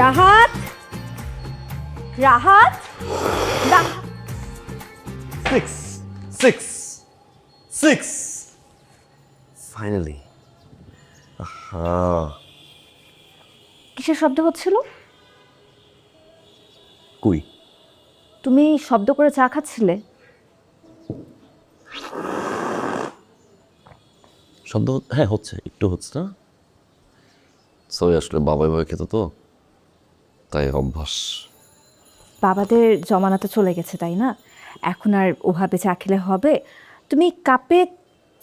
Rahat, Rahat, Rahat. 6 6 6 finally. কিসের শব্দ হচ্ছিল? কই? তুমি শব্দ করে চা খাচ্ছিলে? শব্দ হ্যাঁ হচ্ছে, একটু হচ্ছে না। সরি, আসলে বাবা এভাবে খেত তো, তাই অভ্যাস। বাবাদের জমানাতে চলে গেছে, তাই না? এখন আর ওভাবে চা খেলে হবে? তুমি কাপে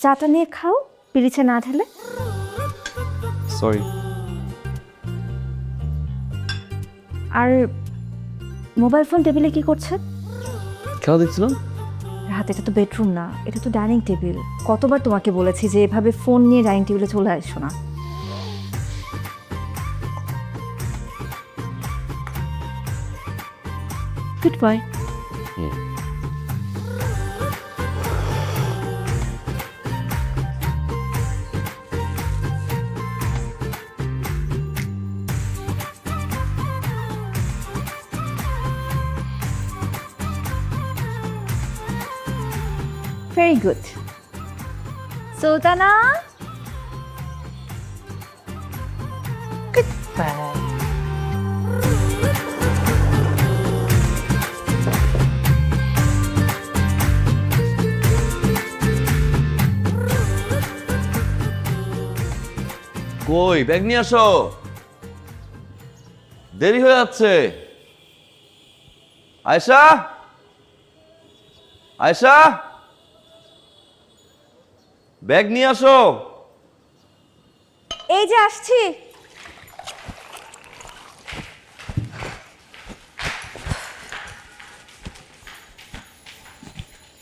চাটা নিয়ে খাও, পিরিচে না ঢেলে। সরি। আর মোবাইল ফোন টেবিলে কি করছে? খেলা দেখছিলাম। রাহাত, এটা তো বেডরুম না, এটা তো ডাইনিং টেবিল। কতবার তোমাকে বলেছি যে এভাবে ফোন নিয়ে ডাইনিং টেবিলে চলে আসো না। Good boy. Very good. Sultana? Goodbye. কই ব্যাগ নিয়ে আসো, দেরি হয়ে যাচ্ছে। আয়েশা, আয়েশা, ব্যাগ নিয়ে আসো। এই যে আসছি।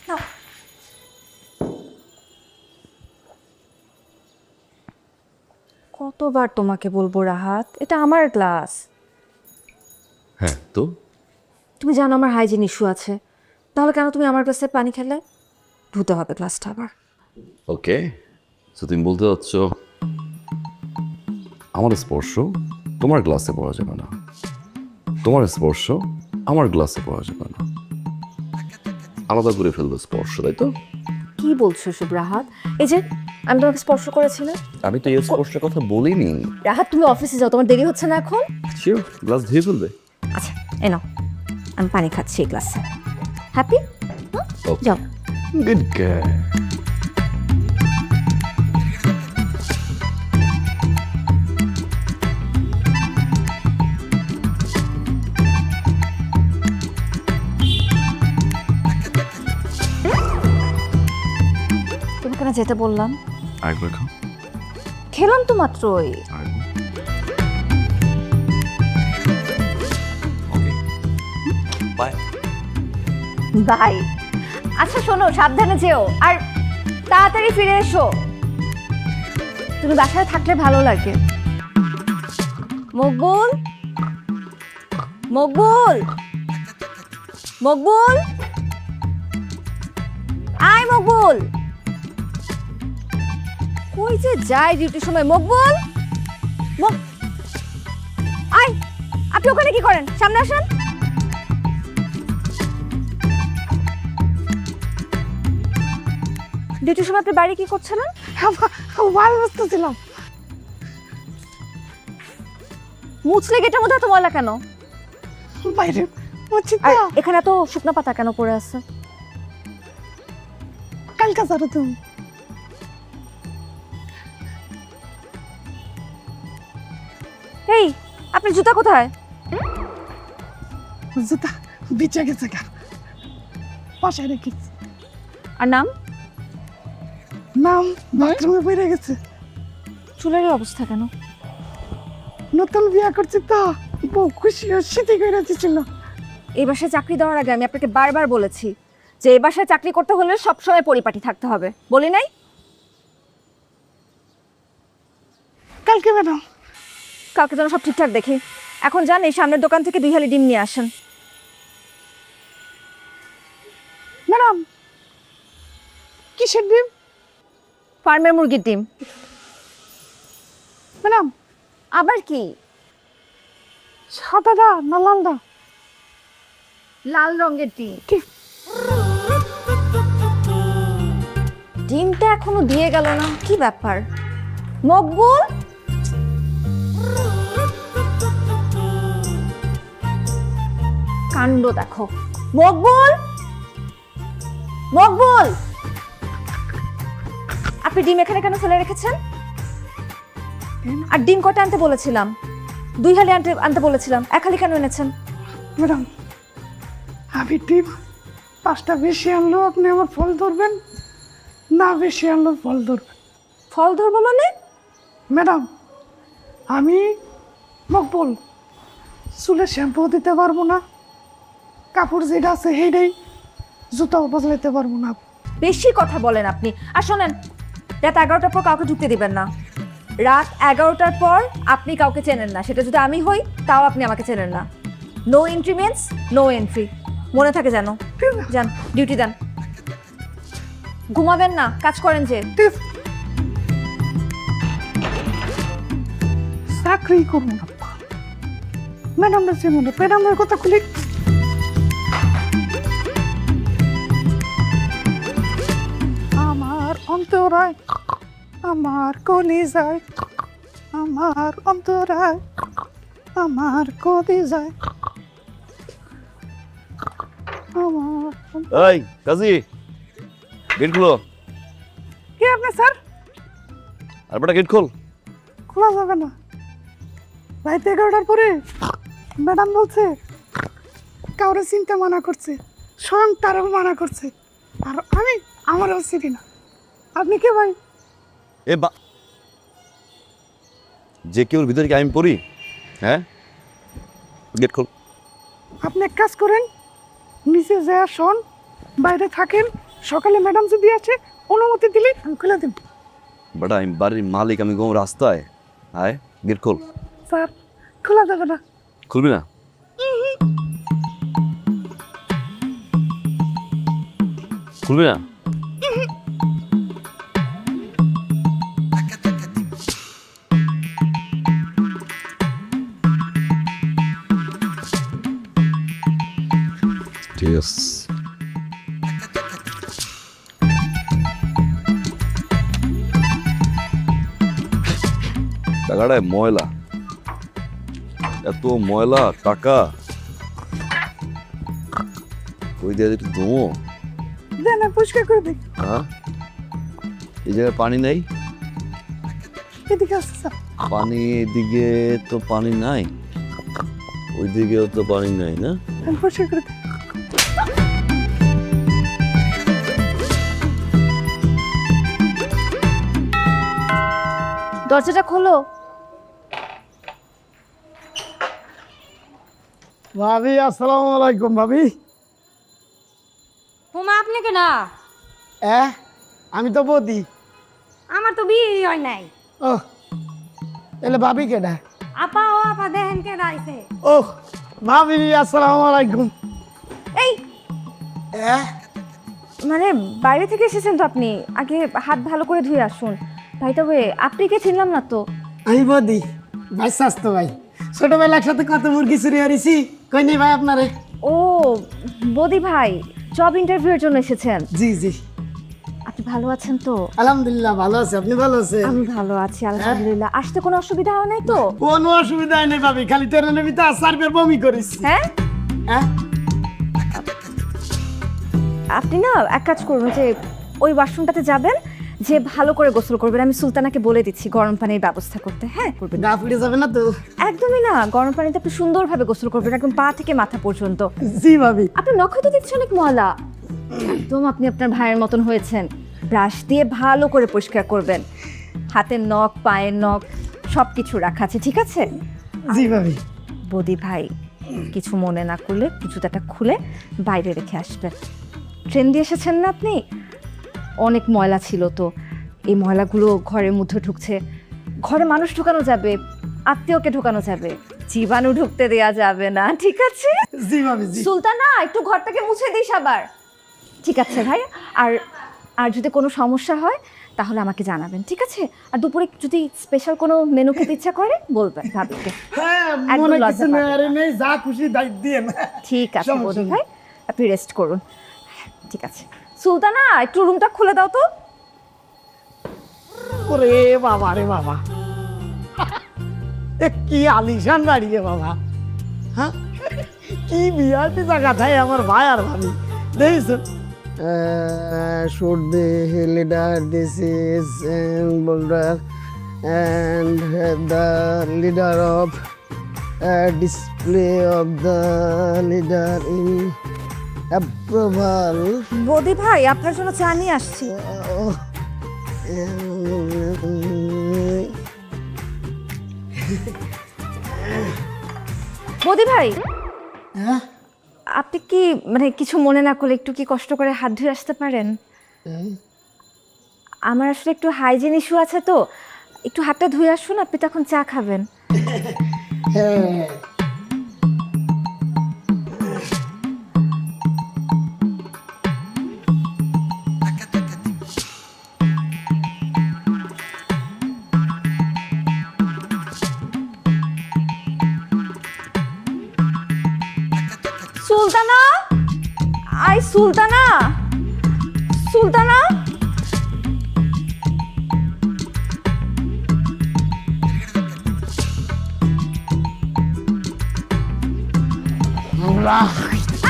নাও। কতবার তোমাকে বলবো রাহাত, এটা আমার ক্লাস। হ্যাঁ তো তুমি জানো আমার হাইজিন ইস্যু আছে, তাহলে কেন তুমি আমার ক্লাসে পানি খেলে? ধুতে হবে ক্লাসটা আবার। ওকে, তো তুমি বলতে চাচ্ছ আমার স্পর্শ তোমার গ্লাসে পড়া যাবে না, তোমার স্পর্শ আমার গ্লাসে পড়া যাবে না, আলাদা করে ফেলবো স্পর্শ, তাই তো? কি বলছো এসব রাহাত? এই যে আমি তোমাকে স্পর্শ করেছি না? আমি তো এই স্পর্শের কথা বলিনি। রাহাত, তুমি অফিসে যাও, তোমার দেরি হচ্ছে না এখন? শিওর, গ্লাস ধুয়ে ফেলবে। আচ্ছা, এ নাও, আমি পানি খাচ্ছি এই গ্লাসে। হ্যাপি? যাও। Good girl. তোমাকে না যেতে বললাম? আরেকবার খাও। খেলাম তো মাত্রই। ওকে, বাই। বাই। আচ্ছা শোনো, সাবধানে যেও আর তাড়াতাড়ি ফিরে এসো। তুমি বাসায় থাকলে ভালো লাগে। মকবুল, মকবুল, মকবুল, আয় মকবুল। কই যে যায় ডিউটির সময়? মকবুল, আয়। আপনি ওখানে কি করেন? সামনে আসেন। ডিউটির সময় আপনি বাইরে কি করছিলেন? ওয়াল বসতেছিলাম। মুছলে গেটের মধ্যে এত ময়লা কেন? বাইরে বুঝছি আর তো, এখানে এত শুকনো পাতা কেন পড়ে আছে? কালকা যারো তুমি। এই, আপনার জুতা কোথায়? জুতা বিচে গেছে গা, বাসায় রেখেছি। আর নাম? নাম বাথরুমে পড়ে গেছে। চুলের এই অবস্থা কেন? নতুন বিয়া করছি তো, বউ খুশি শীতে করে দিছিল। এই বাসায় চাকরি দেওয়ার আগে আমি আপনাকে বারবার বলেছি যে এই বাসায় চাকরি করতে হলে সবসময় পরিপাটি থাকতে হবে, বলি নাই? কালকে ম্যাডাম। কালকে যেন সব ঠিকঠাক দেখি। এখন যান, এই সামনের দোকান থেকে 2 হালি ডিম নিয়ে আসেন। ম্যাডাম কিসের ডিম? ফার্মের মুরগির ডিম। ম্যাডাম আবার কি? সাদাটা না লালটা? লাল রঙের ডিম। ঠিক। ডিমটা এখনো দিয়ে গেল না, কি ব্যাপার? মকবুল, কাণ্ড দেখো। মকবুল, মকবুল, আপনি ডিম এখানে কেন ফেলে রেখেছেন? আর ডিম কটা আনতে বলেছিলাম? 2 হালি আনতে বলেছিলাম, 1 হালি কেন এনেছেন? ম্যাডাম, আমি ডিম 5টা বেশি আনলেও আপনি আমার ফল ধরবেন, না বেশি আনলেও ফল ধরবেন। ফল ধরবো মানে? ম্যাডাম, আমি মকবুল, চুলে শ্যাম্পু দিতে পারবো না, কাপড় যেটা আছে সেইটাই, জুতাও বদলাইতে পারবো না। বেশি কথা বলেন আপনি। আর শোনেন, রাত 11টার পর কাউকে ঢুকতে দিবেন না। রাত 11টার পর আপনি কাউকে চেনেন না, সেটা যদি আমি হই তাও আপনি আমাকে চেনেন না। No entry means no entry, মনে থাকে যেন। যান, ডিউটি দেন। ঘুমাবেন না, কাজ করেন যে। চাকরি করবো না ম্যাডামরা চেনে না, ম্যাডামের কথা খুলে আমার অন্তরায়, আমার কলিজায়, আমার অন্তরায়, আমার কলিজায়, আমার এই কাজী, গেট খুলো। কি আপনি স্যার? আর বেটা গেট খোল। খোলা যাবে না, রাত 11টার পরে ম্যাডাম বলছে কাউরে চিনতে মানা করছে, স্বয়ং তারও মানা করছে, আর আমি আমারও চিনি না। আপনি কে ভাই? এ বা, যে কেউ ভিতরে কি আমি পড়ি? হ্যাঁ, গেট খোল। আপনি এক কাজ করেন, নিচে যায় শোন, বাইরে থাকেন, সকালে ম্যাডাম যদি আসে অনুমতি দিলে আমি খুলে দেব। বেটা আমি বাড়ির মালিক, আমি ঘুম রাস্তায়। আয়, গেট খোল। স্যার, খোলা যাবে না। খুলবি না? খুলবি না? ঠিক আছে। টাকাটায় ময়লা, এত ময়লা টাকা, ওই দিয়ে একটু ধুমো। দেন পরিষ্কার করে দিই। হ্যাঁ, এই জায়গায় পানি নেই? এদিকে আসছে স্যার। পানি এদিকে তো পানি নাই, ওইদিকেও তো পানি নাই না? আমি পরিষ্কার করে দিই। দরজাটা খোলো। ভাবি, আসসালামু আলাইকুম। ভাবি, হুমা আপনি কে না? আমি তো বৌদি। আমার তো বিয়ে হয় নাই। ও, এলে ভাবি কেডা? আপা ও আপা দেখেন কে রাইছে। ও ভাবি, আসসালামু আলাইকুম। এই মানে বাইরে থেকে এসেছেন তো আপনি, আগে হাত ভালো করে ধুয়ে আসুন। ভাই তবে আপনি কে চিনলাম না তো। আমি বৌদি, ভাই স্বাস্থ্য ভাই। ছোটবেলা একসাথে কত মুরগি চুরি হারিয়েছি, কই নেই ভাই আপনারে? ও বদি ভাই, জব ইন্টারভিউয়ের জন্য এসেছেন? জি জি। আপনি ভালো আছেন তো? আলহামদুলিল্লাহ ভালো আছে, আপনি ভালো আছেন? আমি ভালো আছি আলহামদুলিল্লাহ। আসতে কোনো অসুবিধা হয় নাই তো? কোনো অসুবিধা নেই ভাবি, খালি ট্রেনের ভিতরে সার্ভের বমি করিস। হ্যাঁ, হ্যাঁ, আপনি না এক কাজ করুন, যে ওই ওয়াশরুমটাতে যাবেন, যে ভালো করে গোসল করবেন। আমি সুলতানাকে বলে দিচ্ছি গরম পানির ব্যবস্থা করতে। হ্যাঁ করবেন। গা ফুটে যাবে না তো? একদমই না, গরম পানিতে আপনি সুন্দরভাবে গোসল করবেন, একদম পা থেকে মাথা পর্যন্ত। জি ভাবি। আপনার নখ তো দেখছি অনেক ময়লা। একদম আপনি আপনার ভাইয়ের মতন হয়েছেন। ব্রাশ দিয়ে ভালো করে পরিষ্কার করবেন, হাতের নখ, পায়ের নখ সব কিছু রাখা আছে, ঠিক আছে? জি ভাবি। বদি ভাই, কিছু মনে না করলে জুতাটা খুলে বাইরে রেখে আসবেন। ট্রেন দিয়ে এসেছেন না আপনি, অনেক ময়লা ছিল তো, এই ময়লাগুলো ঘরের মধ্যে ঢুকছে। ঘরে মানুষ ঢুকানো যাবে, আত্মীয়কে ঢুকানো যাবে, জীবাণু ঢুকতে দেয়া যাবে না, ঠিক আছে? জি ভাবি জি। সুলতানা, একটু ঘরটাকে মুছে দিস আবার। ঠিক আছে ভাই। আর আর যদি কোনো সমস্যা হয় তাহলে আমাকে জানাবেন, ঠিক আছে? আর দুপুরে যদি স্পেশাল কোনো মেনু খেতে ইচ্ছা করে বলবেন ভাবিকে। হ্যাঁ একদম মনে লজ্জা কিছু নেই, পাবেন আরে নেই, যা খুশি দায়িত্ব দিয়ে না। ঠিক আছে সমস্যা বদি নেই। ভাই, আপনি রেস্ট করুন। ঠিক আছে সুলতানা, একটু রুমটা খুলে দাও তো। ওরে বাবা রে বাবা, এ কি আলিশান বাড়ি রে বাবা, হ্যাঁ কি বিআরপি জায়গা থাকে আমার ভাই আর ভাবি, দেখছো? Should the leader, this is boulder and the leader of display of the leader in approval. বদি ভাই আপনার জন্য চা নিয়ে আসছি। বদি ভাই, হ্যাঁ আপনি কি মানে কিছু মনে না করলে একটু কি কষ্ট করে হাত ধুয়ে আসতে পারেন? আমার আসলে একটু হাইজিন ইস্যু আছে তো, একটু হাতটা ধুয়ে আসুন, আপনি তখন চা খাবেন। হ্যাঁ সুলতানা, আই সুলতানা, সুলতানা।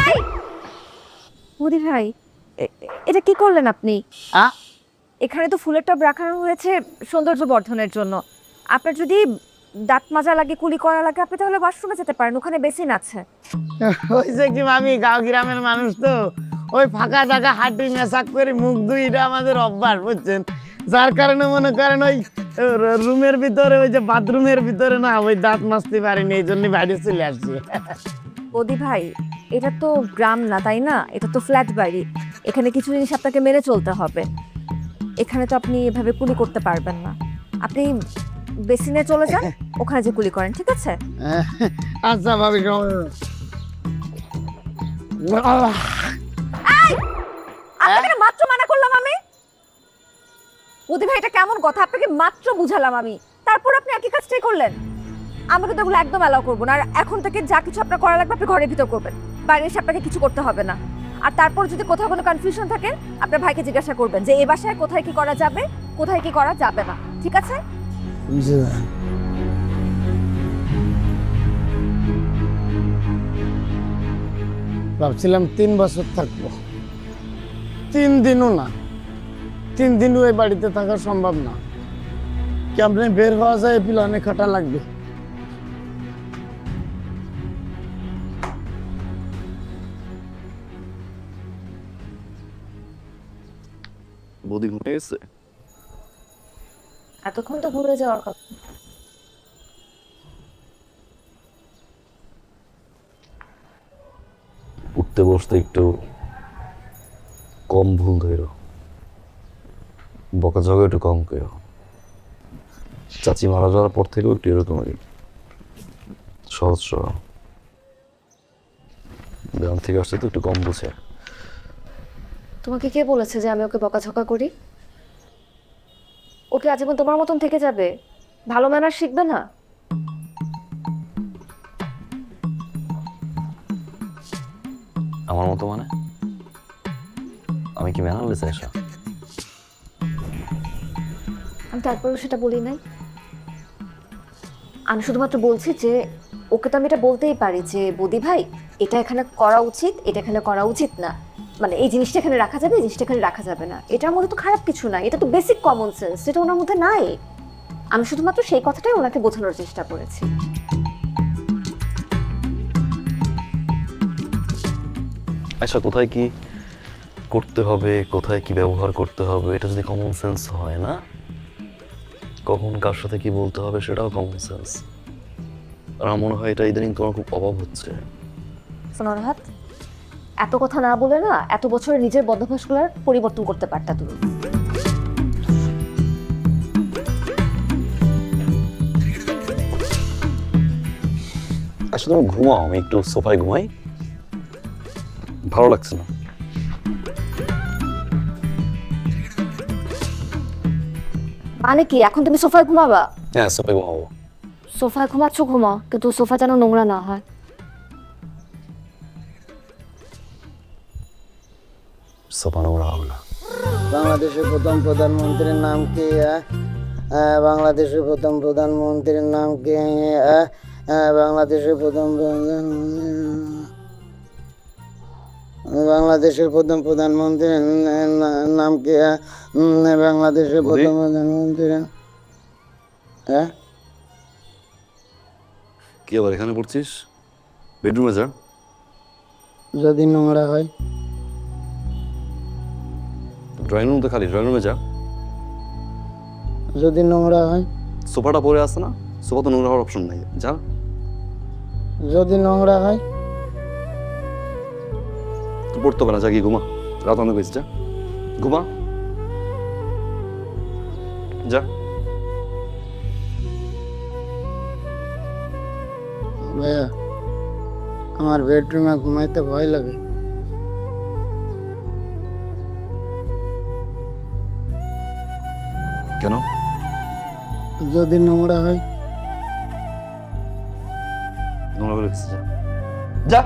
আই বদি ভাই, এটা কি করলেন আপনি? এখানে তো ফুলের টব রাখানো হয়েছে সৌন্দর্য বর্ধনের জন্য। আপনার যদি দাঁত মাজা লাগে, কুলি করা লাগে, আপনি তাহলে ওয়াশরুমে যেতে পারেন, ওখানে বেসিন আছে। হয়েছে কি মামি, গাঁও গ্রামের মানুষ তো ওই ফাঁকা জায়গা হাঁটি মেশাক করে মুখ ধুই, এটা আমাদের অভ্যাস, বুঝছেন? যার কারণে মনে করেন ওই রুমের ভিতরে, ওই যে বাথরুমের ভিতরে না ওই দাঁত মাজতে পারিনি, এই জন্য বাইরে চলে আসছি। বদি ভাই, এটা তো গ্রাম না, তাই না? এটা তো ফ্ল্যাট বাড়ি, এখানে কিছু জিনিস আপনাকে মেনে চলতে হবে। এখানে তো আপনি এভাবে কুলি করতে পারবেন না। আপনি বেসিনে চলে যান, ওখানে যে কুলি করেন, ঠিক আছে? আচ্ছা ভাবি, আপনাকে মাত্র মানা করলাম আমি। বদি ভাই, এটা কেমন কথা? আপনাকে মাত্র বুঝালাম আমি, তারপর আপনি একই কাজটাই করলেন। আমাকে তো এগুলো একদম অ্যালাউ করবো না। আর এখন থেকে যা কিছু আপনার করা লাগবে আপনি ঘরের ভিতর করবেন, বাইরে এসে আপনাকে কিছু করতে হবে না। আর তারপর যদি কোথাও কোনো কনফিউশন থাকে, আপনার ভাইকে জিজ্ঞাসা করবেন যে এই বাসায় কোথায় কি করা যাবে, কোথায় কি করা যাবে না, ঠিক আছে? ভাবছিলাম 3 বছর থাকবো, 3 দিনও না, 3 দিনও এই বাড়িতে থাকা সম্ভব না। কেমনে বের হওয়া যায় এই প্ল্যানে খাটা লাগবে। বৌদি ঘুমিয়ে গেছে? এতক্ষণ তো ঘুরে যাওয়ার কথা। উঠতে বসতে একটু কম ভুল ধরো, বকাঝকা একটু কম করো। চাচি মারা যাওয়ার পর থেকেও একটু এরকম আর কি, সহজ সরল। গ্রাম থেকে আসতে তো একটু কম বুঝে। তোমাকে কে বলেছে যে আমি ওকে বকাঝকা করি? ওকে আজীবন তোমার মতন থেকে যাবে, ভালো ম্যানার শিখবে না। আমার মতো মানে? আমি কি ম্যানারলেস আয়শা? আমি তারপরেও সেটা বলি নাই। আমি শুধুমাত্র বলছি যে ওকে তো আমি এটা বলতেই পারি যে বদি ভাই, এটা এখানে করা উচিত, এটা এখানে করা উচিত না, মানে এই জিনিসটা এখানে রাখা যাবে, এই জিনিসটা এখানে রাখা যাবে না। এটার মধ্যে তো খারাপ কিছু নাই, এটা তো বেসিক কমন সেন্স, যেটা ওনার মধ্যে নাই। আমি শুধুমাত্র সেই কথাটাই ওনাকে বোঝানোর চেষ্টা করেছি। আচ্ছা, কোথায় কি করতে হবে, কোথায় কি ব্যবহার করতে হবে, এটা যদি কমন সেন্স হয় না, কখন কার সাথে কি বলতে হবে সেটাও কমন সেন্স। আর আমার মনে হয় এটা ইদানিং তোমার খুব অভাব হচ্ছে। সোনারহাত, এত কথা না বলে না এত বছরে নিজের বদভ্যাসগুলোর পরিবর্তন করতে পারতা তুমি। আসলে তুমি ঘুমাও, আমি একটু সোফায় ঘুমাই, ভালো লাগছে না। মানে কি এখন তুমি সোফায় ঘুমাবা? হ্যাঁ সোফায় ঘুমাবো। সোফায় ঘুমাচ্ছ ঘুমাও, কিন্তু সোফা যেন নোংরা না হয়। সোফা নোংরা হবে না। বাংলাদেশের প্রথম প্রধানমন্ত্রীর নাম কি? বাংলাদেশের প্রথম প্রধানমন্ত্রীর নাম কি? বাংলাদেশের প্রথম বাংলাদেশের প্রথম প্রধানমন্ত্রীর নাম কি? বাংলাদেশের প্রথম প্রধানমন্ত্রী কি আবার এখানে পড়ছিস? বেডরুমে যা। যদি নোংরা হয়? ড্রয়িং রুম তো খালি, ড্রয়িং রুমে যা। যদি নোংরা হয়? সোফাটা পরে আসছে না, সোফা তো নোংরা হওয়ার অপশন নাই, যা। যদি নোংরা হয়? তুই পড়তে হবে না, যা গিয়ে ঘুমা, রাত অনেক হয়েছে, যা ঘুমা, যা। ভাইয়া, আমার বেডরুমে ঘুমাইতে ভয় লাগে। কেন? যদি নোংরা হয়? নোংরা করে গেছে, যা যা।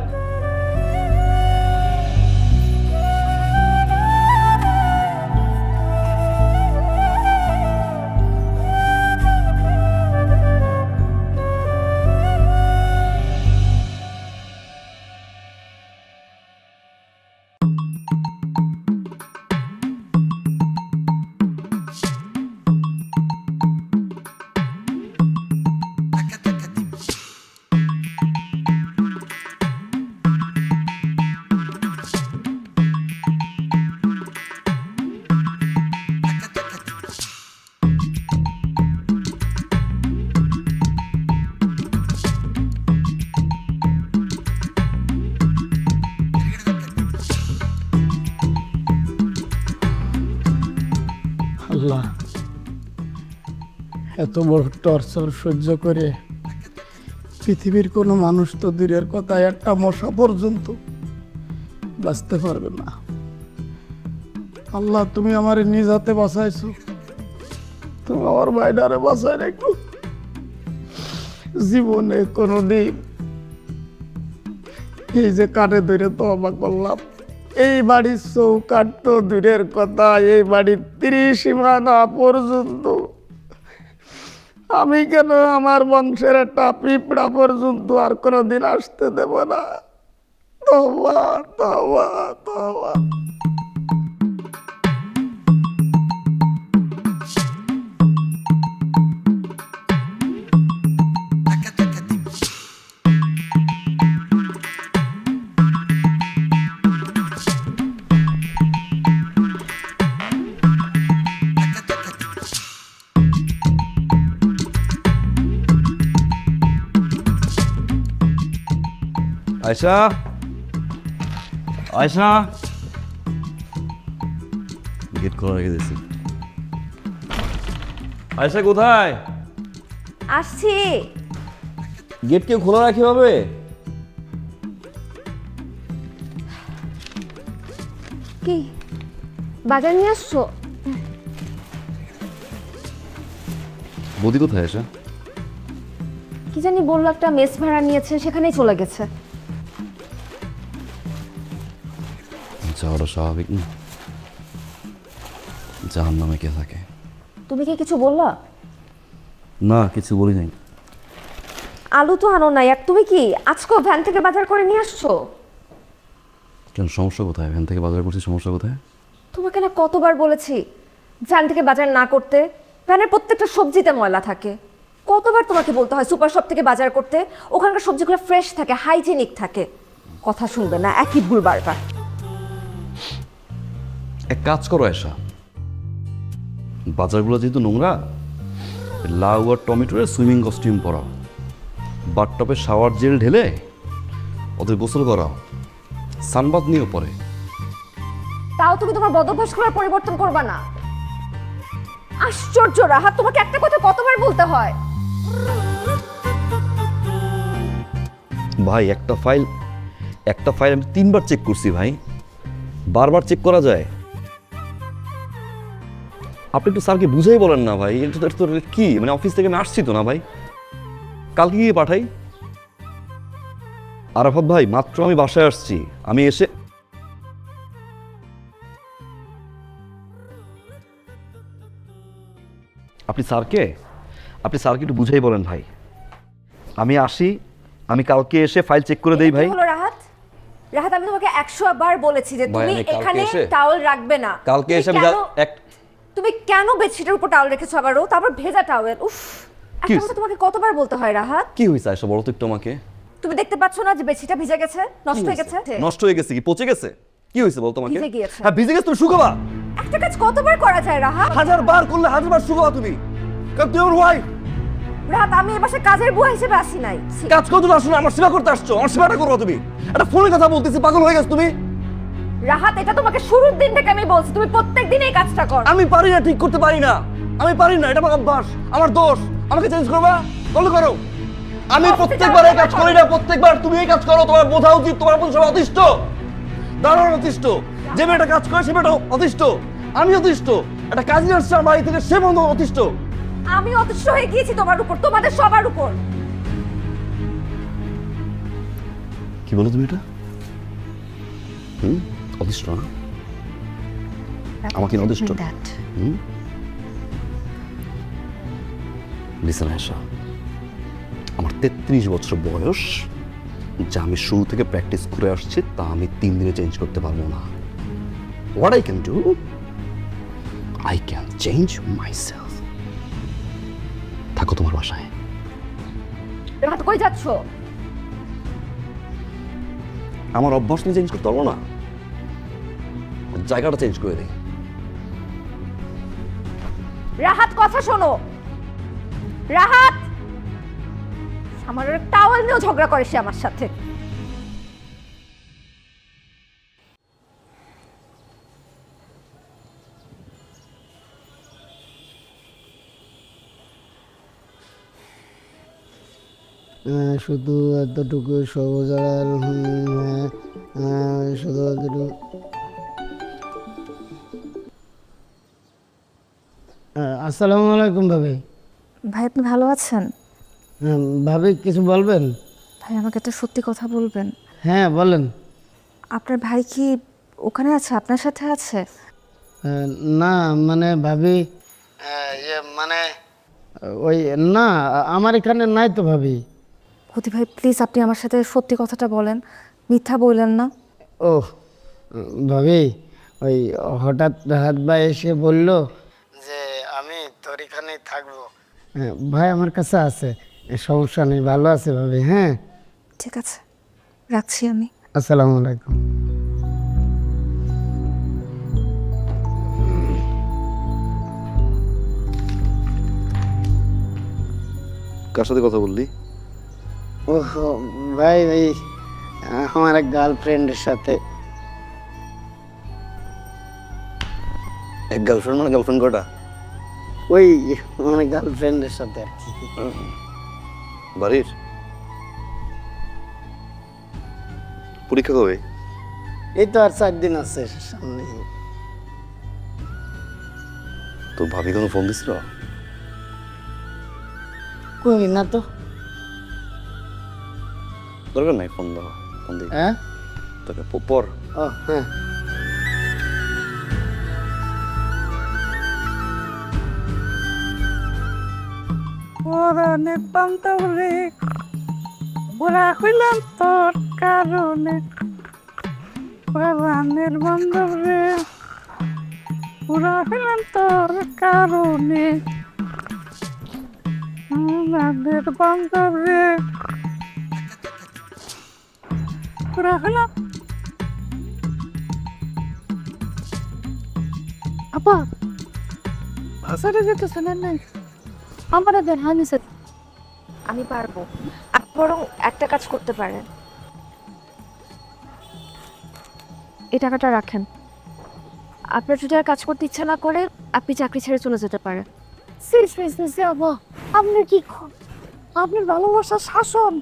আল্লাহ, এত বড় টর্চার সহ্য করে পৃথিবীর কোনো মানুষ তো দূরের কথা, একটা মশা পর্যন্ত বাঁচতে পারবে না। আল্লাহ, তুমি আমার নিজ হাতে বাঁচাইছো, তুমি আমার বাইডারে বাঁচাই রাখো। জীবনে কোনোদিন এই যে কানে ধরে তওবা করলাম, এই বাড়ির চৌকাঠ তো দূরের কথা, এই বাড়ির 30 সীমানা পর্যন্ত আমি কেন আমার বংশের একটা পিঁপড়া পর্যন্ত আর কোনোদিন আসতে দেব না। তওবা তওবা তওবা। আয়শা, আয়শা, গেট খোলা রেখে দিয়েছি। আয়শা কোথায়? আসছি। গেট কেউ খোলা রাখি হবে? কি বাজার নিয়ে আসছো? বৌদি কোথায় আয়শা? কি জানি বললো, একটা মেস ভাড়া নিয়েছে, সেখানেই চলে গেছে। যাওয়াটা স্বাভাবিক না, জাহান নামে কে থাকে। তুমি কি কিছু বললা? না, কিছু বলি নাই। আলু তো আনো নাই, আর তুমি কি আজকেও ভ্যান থেকে বাজার করে নিয়ে আসছো? কেন, সমস্যা কোথায়? ভ্যান থেকে বাজার করছি, সমস্যা কোথায়? তোমাকে না কতবার বলেছি ভ্যান থেকে বাজার না করতে, ভ্যানের প্রত্যেকটা সবজিতে ময়লা থাকে। কতবার তোমাকে বলতে হয় সুপার শপ থেকে বাজার করতে, ওখানকার সবজিগুলো ফ্রেশ থাকে, হাইজেনিক থাকে। কথা শুনবে না, একই ভুল বারবার। এক কাজ করো আয়শা, বাজারগুলো যেহেতু নোংরা, লাউ আর টমেটোর সুইমিং কস্টিউম পরাও, বাথটবে শাওয়ার জেল ঢেলে ওদের গোসল করাও, সানবাদ নিয়েও পরে। তাও তুমি তোমার বদভ্যাস করার পরিবর্তন করবা না। আশ্চর্য রাহাত, তোমাকে একটা কথা কতবার বলতে হয়? ভাই একটা ফাইল আমি 3বার চেক করছি ভাই, বারবার চেক করা যায়? আপনি একটু স্যারকে বুঝেই বলেন না ভাই, এটা তো কি মানে অফিস থেকে আমি আসছি তো না ভাই, কালকে গিয়ে পাঠাই। আরাফাত ভাই মাত্র আমি বাসায় আসছি, আমি এসে আপনি স্যারকে একটু বুঝেই বলেন ভাই, আমি আসি, আমি কালকে এসে ফাইল চেক করে দেই ভাই। কি হলো রাহাত? রাহাত, আমি তোমাকে 100 বার বলেছি যে ভাই, তুমি আমি কালকে এখানে এসে- টাওয়েল রাখবে না। কালকে তুমি এসে আমি কেন- এক তুমি কেন বেডশিটের উপর টাওয়েল রেখেছো আবারও, তারপর ভেজা টাওয়েল? উফ, কি একটা কথা তোমাকে কতবার বলতে হয় রাহাত? কি হয়েছে আয়শা, বলো তো একটু আমাকে। তুমি দেখতে পাচ্ছ না যে বেডশিটটা ভিজে গেছে, নষ্ট হয়ে গেছে? নষ্ট হয়ে গেছে কি পচে গেছে? কি হয়েছে বলতো আমাকে? ভিজে গিয়েছে। হ্যাঁ ভিজে গেছে, তুমি শুকাবা। একটা কাজ কতবার করা যায় রাহাত? 1000 বার করলে 1000 বার শুকাবা তুমি, কারণ তুমি আমার ওয়াইফ। রাহাত, আমি এ বাসায় কাজের বুয়া হিসেবে আসি নাই। ছি। কাজ করতে আসছো না, আমার সেবা করতে আসছো, আমার সেবাটা করবা তুমি। একটা ফোনে কথা বলতেছি, পাগল হয়ে গেছো তুমি। রাহাত, এটা তোমাকে শুরুর দিন থেকে আমি বলছি, তুমি প্রত্যেকদিন এই কাজটা করো। আমি পারি না, ঠিক করতে পারি না, আমি পারি না, এটা আমার অভ্যাস, আমার দোষ। আমাকে চেঞ্জ করবা, বলো করো। আমি প্রত্যেকবার এই কাজ করি না, প্রত্যেকবার তুমি এই কাজ করো। তোমার বোঝা উচিত তোমার প্রতি সবাই অতিষ্ঠ, দারুণ অতিষ্ঠ। যে মেয়েটা কাজ করে সে মেয়েটা অতিষ্ঠ, আমি অতিষ্ঠ। একটা কাজী আসছে আমার বাড়ি থেকে, সে বন্ধু অতিষ্ঠ। আমি অতিষ্ঠ হয়ে গিয়েছি তোমার উপর, তোমাদের সবার উপর। কি বলো তুমি এটা? অতিষ্ঠ না? আমাকে অতিষ্ঠ? লিসেন আয়েশা, আমার 33 বছর বয়স, যা আমি শুরু থেকে প্র্যাকটিস করে আসছি তা আমি 3 দিনে চেঞ্জ করতে পারবো না। What I can do, I can change myself. থাকো তোমার বাসায়। রাহাত, কই যাচ্ছো? আমার অভ্যাস নিয়ে চেঞ্জ করতে পারবো না, জায়গাটা চেঞ্জ করে দিই। রাহাত, কথা শোনো। রাহাত, আমার টাওয়েল নিয়েও ঝগড়া করে সে আমার সাথে। শুধু এতটুকু সবুজ আড়াল, শুধু এতটুকু। আসসালামু আলাইকুম ভাবি। ভাই, আপনি ভালো আছেন? ভাবি কিছু বলবেন? ভাই, আমাকে একটা সত্যি কথা বলবেন। হ্যাঁ বলেন। আপনার ভাই কি ওখানে আছে, আপনার সাথে আছে? না মানে ভাবি, মানে ওই না, আমার এখানে নাই তো ভাবি। হতি ভাই, প্লিজ আপনি আমার সাথে সত্যি কথাটা বলেন, মিথ্যা বললেন না। ও ভাবি, ওই হঠাৎ রাহাত ভাই এসে বলল যে আমি তোর এখানেই থাকবো। ভাই আমার কাছে আছে, সমস্যা নেই, ভালো আছে ভাবি। হ্যাঁ ঠিক আছে, রাখছি আমি। আসসালামু আলাইকুম। কার সাথে কথা বললি? ও ভাই, ভাই আমার এক গার্লফ্রেন্ডের সাথে। এক গার্লফ্রেন্ড মানে গার্লফ্রেন্ড কটা? ওই মানে গার্লফ্রেন্ডের সাথে আর কি। বাড়ির পরীক্ষা কবে? এই তো আর 4 দিন আছে সামনে। তোর ভাবি কোনো ফোন দিছিল? কই না তো। দরকার নাই ফোন দাও, ফোন দিই হ্যাঁ তোকে পর। ও হ্যাঁ। পরাণের বান্ধবরে বুড়া হইলাম তোর কারণে, পরাণের বান্ধবরে বুড়া হইলাম তোর কারণে, পরাণের বান্ধবরে বুড়া হইলাম। আপা ভাষাটা যেতেছে না নাই, আমার দেন আমি স্যার। আমি পারবো। আপনি বরং একটা কাজ করতে পারেন, এই টাকাটা রাখেন। আপনার যদি আর কাজ করতে ইচ্ছা না করে, আপনি চাকরি ছেড়ে চলে যেতে পারেন। সিরিয়াসলি আপা, আপনি কি আপনার ভালোবাসার শাসন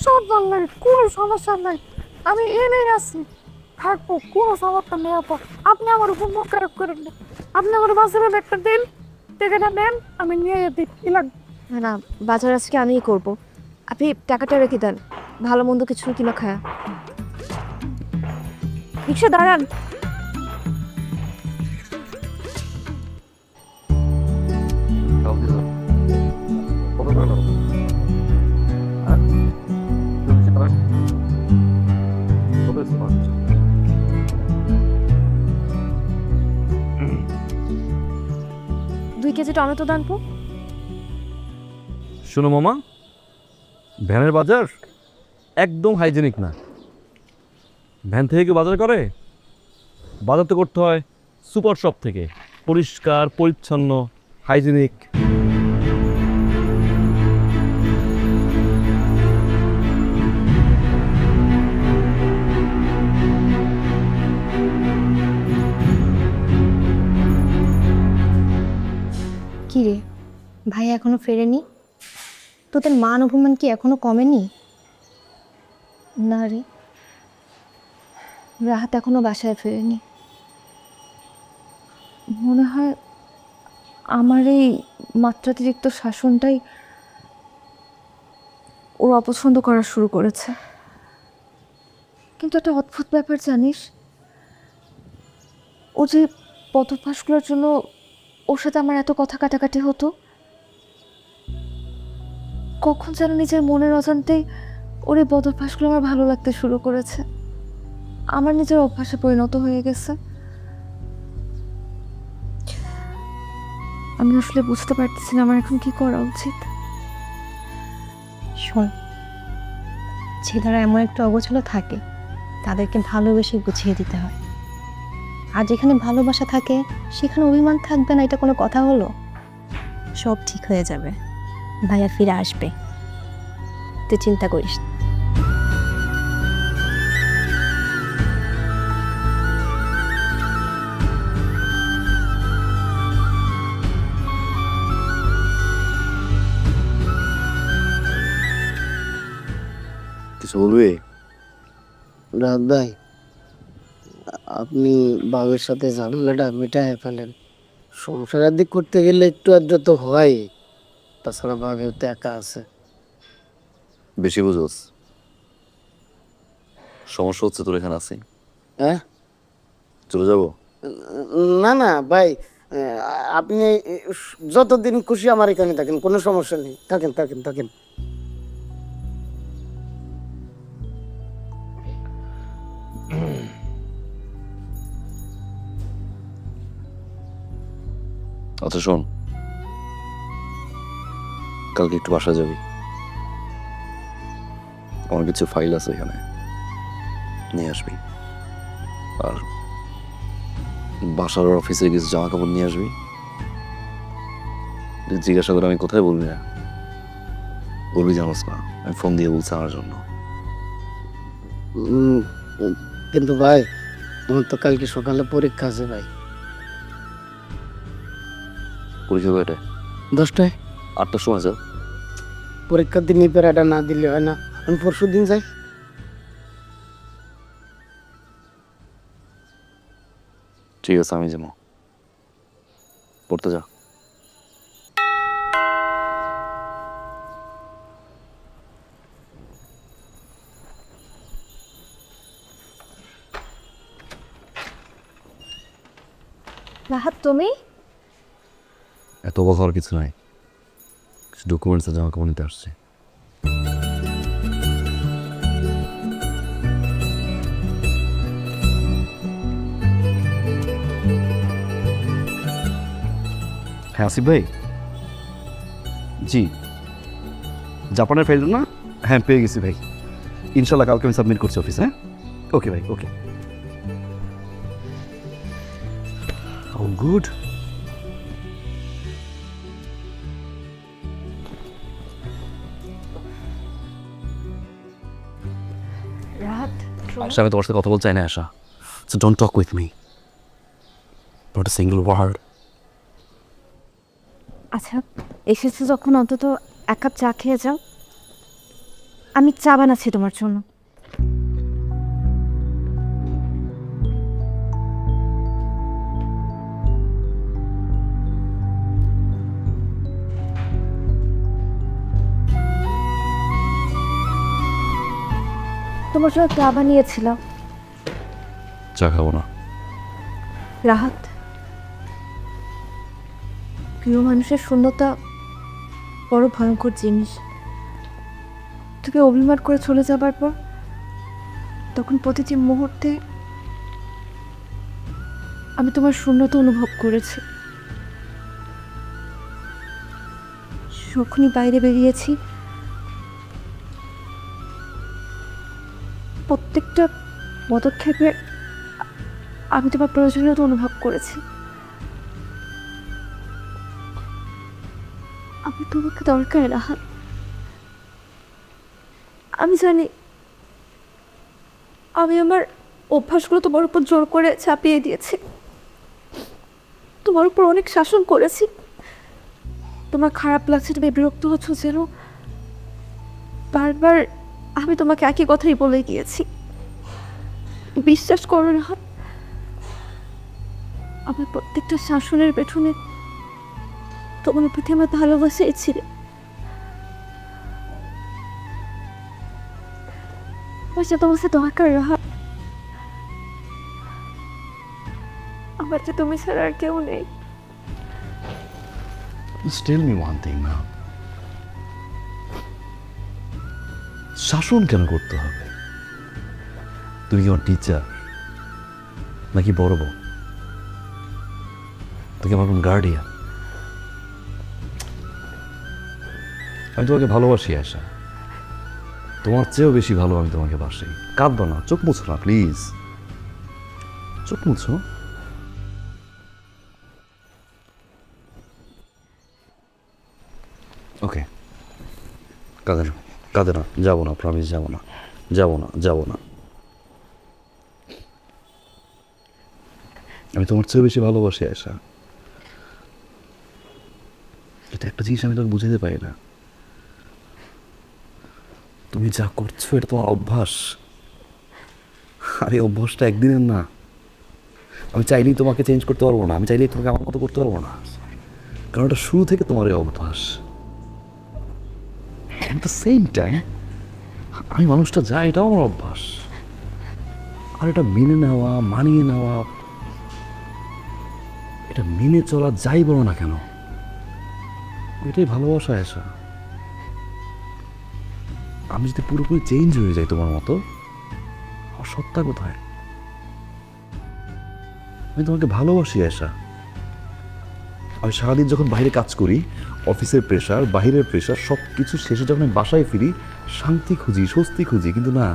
সব জানলেন, কোনো সমস্যা নাই, আমি এনেই আছি। থাকবো, কোনো সমস্যা নেই আপা। আপনি আমার উপর মুখ খারাপ করেন না। আপনি আমার বাজারে একটা দিন, টাকাটা নেন, আমি নিয়ে দিই, কি লাগবে? না, বাজার আজকে আমিই করব। আপনি টাকাটা রেখে দেন, ভালো মন্দ কিছু কিনা খায়া। রিক্সা দাঁড়ান। দুই কেজি টমেটো দান পো। শোনো মামা, ভ্যানের বাজার একদম হাইজেনিক না। ভ্যান থেকে কেউ বাজার করে? বাজার তো করতে হয় সুপার শপ থেকে, পরিষ্কার পরিচ্ছন্ন হাইজেনিক। কি রে, ভাই এখনো ফেরেনি? তোদের মান অভিমান কি এখনো কমেনি? না রে, রাহাত এখনো বাসায় ফেরেনি। মনে হয় আমার এই মাত্রাতিরিক্ত শাসনটাই ওর অপছন্দ করা শুরু করেছে। কিন্তু একটা অদ্ভুত ব্যাপার জানিস, ও যে পদভ্যাসগুলোর জন্য ওর সাথে আমার এত কথা কাটাকাটি হতো, কখন যেন নিজের মনের অজান্তেই ওর এই বদভ্যাসগুলো আমার ভালো লাগতে শুরু করেছে, আমার নিজের অভ্যাসে পরিণত হয়ে গেছে। আমি আসলে বুঝতে পারতেছি না আমার এখন কি করা উচিত। শোন, ছেলেরা এমন একটা অগোছালো থাকে, তাদেরকে ভালোবেসে গুছিয়ে দিতে হয়। আর যেখানে ভালোবাসা থাকে সেখানে অভিমান থাকবে না, এটা কোনো কথা হলো? সব ঠিক হয়ে যাবে, ভাইয়া ফিরে আসবে, তুই চিন্তা করিস না। কিছু বলবি? রাহাত ভাই, আপনি বাবার সাথে ঝামেলাটা মেটায় ফেলেন। সংসারের দিক করতে গেলে একটু আধটু তো হয়, তাছাড়া বাবেও তো একা আছে। বেশি বুঝোস। সমস্যা হচ্ছে তোর এখানে আছি, হ্যাঁ, চলে যাবো। না না ভাই, আপনি যতদিন খুশি আমার এখানে থাকেন, কোনো সমস্যা নেই, থাকেন থাকেন থাকেন। আচ্ছা শোন, কালকে একটু বাসা যাবি, আমার কিছু ফাইল আছে এখানে, নিয়ে আসবি। আর বাসার অফিসে কিছু জামা কাপড় নিয়ে আসবি। তুই জিজ্ঞাসা করে আমি কোথায় বলবি না, বলবি জানোস না আমি ফোন দিয়ে বলছি আমার জন্য। কিন্তু ভাই, আমার তো কালকে সকালে পরীক্ষা আছে ভাই। পরীক্ষা কয়টায়? 10টায়। 8টার সময় যা। পরীক্ষার দিন পেরাটা না দিলে হয় না, আমি পরশু দিন যাই। ঠিক আছে, আমি যাবো, পড়তে যা। রাহাত, তুমি? এত অবাক হওয়ার কিছু নাই, কিছু ডকুমেন্টস জামা কাপড় নিতে আসছে। হ্যাঁ আসিফ ভাই, জি জাপানের ফাইল না? হ্যাঁ পেয়ে গেছি ভাই, ইনশাল্লাহ কালকে আমি সাবমিট করছি অফিসে। হ্যাঁ ওকে ভাই, ওকে। ও গুড। রাহাত, আশা, আমি তোমার সাথে কথা বলতে চাই না Asha, so don't talk with me, not a single word. আচ্ছা, এসেছো যখন অন্তত এক কাপ চা খেয়ে যাও, আমি চা বানাচ্ছি তোমার জন্য। তোমার জন্য চা বানিয়েছিলাম। চা খাবো না। রাহাত, প্রিয় মানুষের শূন্যতা বড় ভয়ঙ্কর জিনিস। তুমি অভিমান করে চলে যাবার পর তখন প্রতিটি মুহূর্তে আমি তোমার শূন্যতা অনুভব করেছি। যখনই বাইরে বেরিয়েছি প্রত্যেকটা পদক্ষেপে আমি তোমার প্রয়োজনীয়তা অনুভব করেছি। আমি তোমাকে দরকার রাহাত। আমি জানি আমি আমার অভ্যাসগুলো তোমার উপর জোর করে চাপিয়ে দিয়েছি, তোমার উপর অনেক শাসন করেছি। তোমার খারাপ লাগছে, তুমি বিরক্ত হচ্ছ যেন বারবার আমি তোমাকে একই কথাই বলে গিয়েছি। বিশ্বাস করো রাহাত, আমার প্রত্যেকটা শাসনের পেছনে তোমার প্রতি আমার ভালোবাসাই ছিল। আমার যে তোমার সাথে দরকার রাহাত, আমার যে তুমি ছাড়া আর কেউ নেই। Just tell me one thing now. শাসন কেন করতে হবে? তুমি কি আমার টিচার নাকি বড় বোন? তুমি আমার কোন গার্ডিয়ান? আমি তোমাকে ভালোবাসি আশা, তোমার চেয়েও বেশি ভালো আমি তোমাকে বাসি। কাঁদবো না, চোখ মুছো না প্লিজ, চোখ মুছো। ওকে, কাঁদে না, কাঁদে না, যাবো না, প্রমিস যাবো না, যাবো না, যাবো না। আমি তোমার চেয়ে বেশি ভালোবাসি আয়শা। এটা একটা জিনিস আমি তোকে বুঝাতে পারি না। তুমি যা করছো এটা তোমার অভ্যাস, আর এই অভ্যাসটা একদিনের না। আমি চাইলেই তোমাকে চেঞ্জ করতে পারবো না, আমি চাইলেই তোমাকে আমার মতো করতে পারবো না, কারণ এটা শুরু থেকে তোমার এই অভ্যাস। অ্যাট দ্য সেম টাইম আমি মানুষটা যা, এটাও আমার অভ্যাস। আর এটা মেনে নেওয়া, মানিয়ে নেওয়া, এটা মেনে চলা যাই বলো না কেন, এটাই ভালোবাসা আসা। আমি যদি পুরোপুরি চেঞ্জ হয়ে যাই তোমার মতো, আমার সত্তা কোথায়? আমি তোমাকে ভালোবাসি আশা। আমি সারাদিন যখন বাইরে কাজ করি, অফিসের প্রেশার, বাইরের প্রেশার, সব কিছু শেষে যখন আমি বাসায় ফিরি, শান্তি খুঁজি, স্বস্তি খুঁজি, কিন্তু না,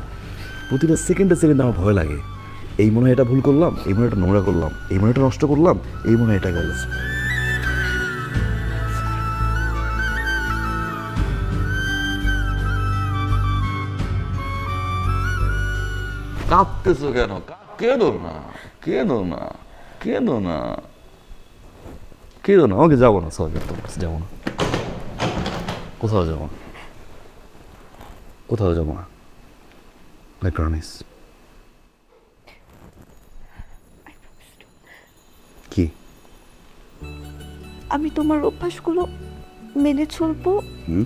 প্রতিটা সেকেন্ডে সেকেন্ডে আমার ভয় লাগে। এই মনে হয় এটা ভুল করলাম, এই মনে হয় এটা নোংরা করলাম, এই মনে হয় এটা নষ্ট করলাম, এই মনে হয় এটা গেল। কাঁদতেছো কেন? কেঁদো না, কেঁদো না, কেঁদো না। কেঁদো না, আমাকে যাবো না, সরি যাবো না, কোথাও যাবো না, কোথাও যাবো না, আই প্রমিস। কি? আমি তোমার অভ্যাসগুলো মেনে চলবো, হুম?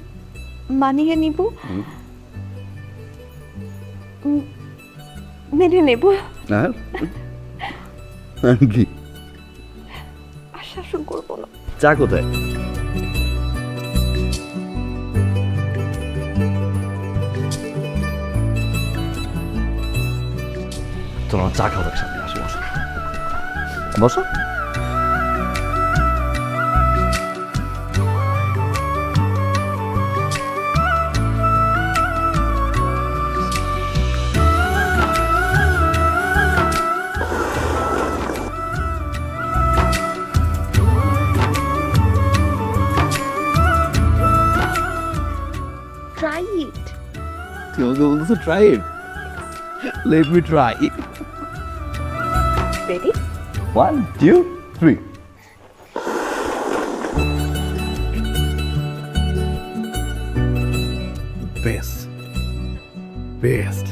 মানিয়ে নিব, মেনে নেব, আর কি? আর শাসন করবো না। চা কোথায়? তোমার চা খাওয়া সামনে আসো, বসো বসো। Try it. তুমি আমাকে বলতেছো try it? Let me try. Ready? 1 2 3। Best best.